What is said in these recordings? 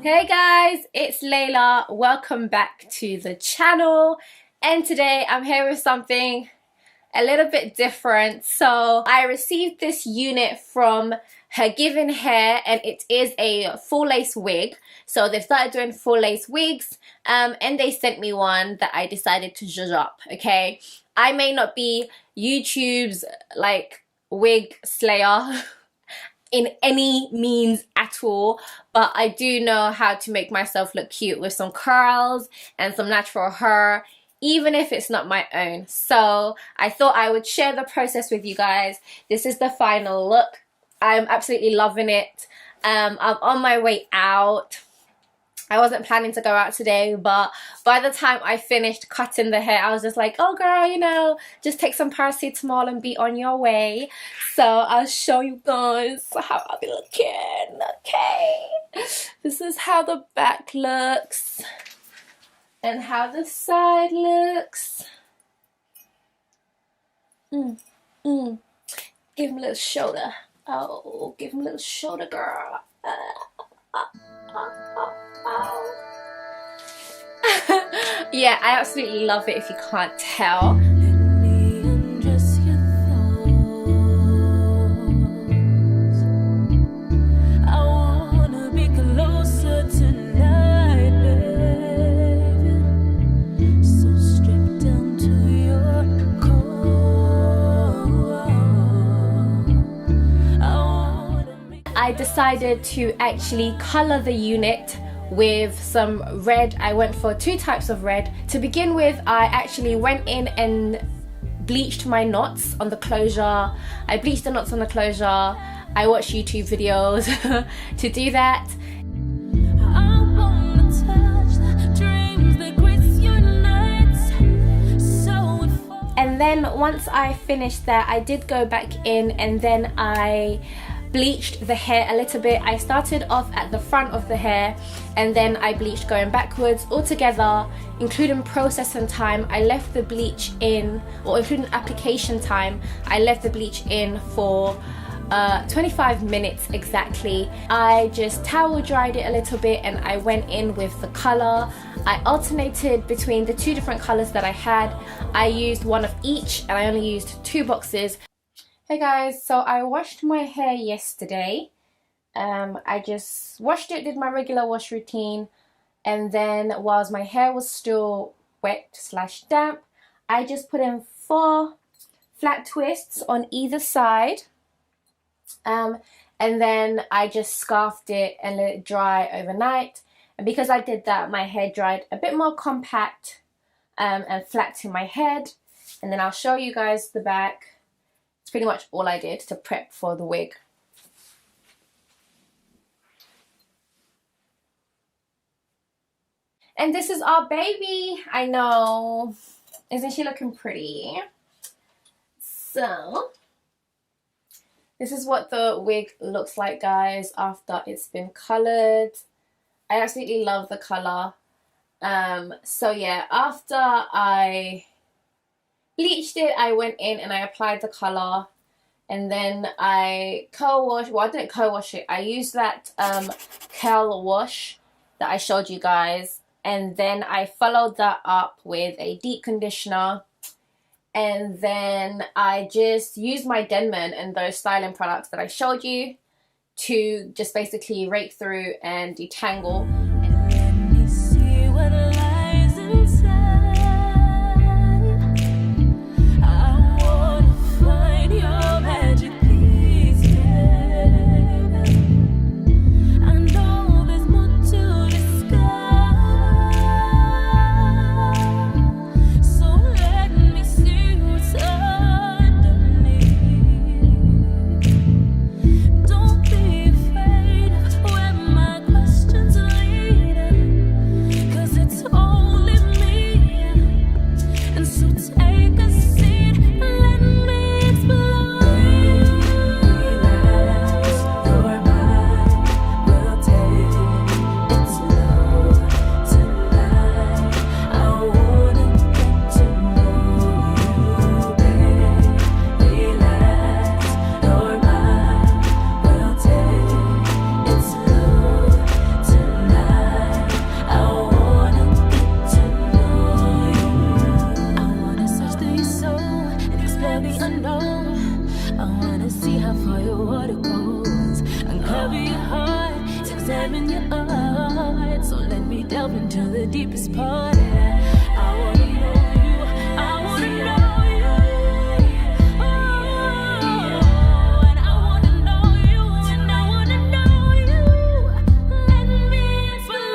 Hey guys, it's Layla. Welcome back to the channel, and today I'm here with something a little bit different. So I received this unit from HerGivenHair, and it is a full lace wig. So they've started doing full lace wigs, and they sent me one that I decided to zhuzh up. Okay, I may not be YouTube's like wig slayer in any means at all, but I do know how to make myself look cute with some curls and some natural hair, even if it's not my own. So I thought I would share the process with you guys. This is the final look. I'm absolutely loving it. I'm on my way out. I wasn't planning to go out today, but by the time I finished cutting the hair, I was just like, oh girl, you know, just take some paracetamol and be on your way. So I'll show you guys how I'll be looking. Okay, this is how the back looks and how the side looks. Give him a little shoulder. Oh, give him a little shoulder, girl. Yeah, I absolutely love it if you can't tell. I decided to actually color the unit with some red. I went for two types of red. To begin with, I actually went in and bleached my knots on the closure. I bleached the knots on the closure. I watched YouTube videos to do that. And then once I finished that, I did go back in and then I bleached the hair a little bit. I started off at the front of the hair and then I bleached going backwards. Altogether, including processing time, I left the bleach in, or including application time, I left the bleach in for 25 minutes exactly. I just towel dried it a little bit and I went in with the color. I alternated between the two different colors that I had. I used one of each and I only used 2 boxes. Hey guys, so I washed my hair yesterday. I just washed it, did my regular wash routine, and then whilst my hair was still wet/damp, I just put in 4 flat twists on either side, and then I just scarfed it and let it dry overnight. And because I did that, my hair dried a bit more compact and flat to my head. And then I'll show you guys the back. It's pretty much all I did to prep for the wig. And this is our baby. I know. Isn't she looking pretty? So, this is what the wig looks like, guys, after it's been colored. I absolutely love the color. So yeah, after I bleached it, I went in and I applied the color, and then I co-washed. Well, I didn't co-wash it. I used that curl wash that I showed you guys, and then I followed that up with a deep conditioner, and then I just used my Denman and those styling products that I showed you to just basically rake through and detangle. Don't be afraid when my questions lead. conquer the unknown. I wanna see how far your water goes. Uncover your heart, examine your heart. So let me delve into the deepest part. I wanna know you, I wanna know you. Oh, and I wanna know you, and I wanna know you. Let me explore.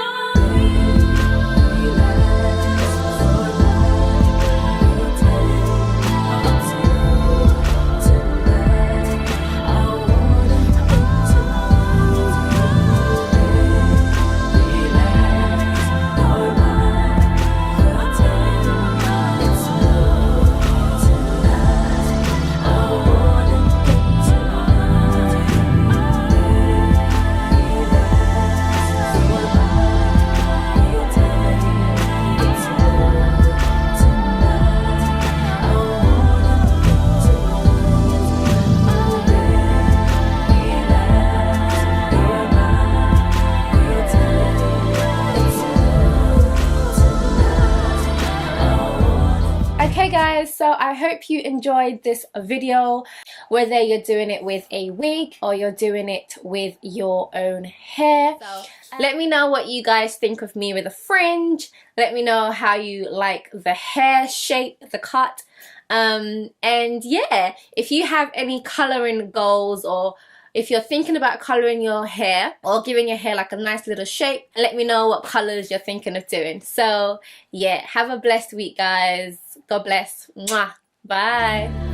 Okay guys, so I hope you enjoyed this video, whether you're doing it with a wig or you're doing it with your own hair. So, let me know what you guys think of me with a fringe. Let me know how you like the hair shape, the cut. And yeah, if you have any coloring goals, or if you're thinking about coloring your hair or giving your hair like a nice little shape, let me know what colors you're thinking of doing. So yeah, have a blessed week guys. God bless. Mwah. Bye.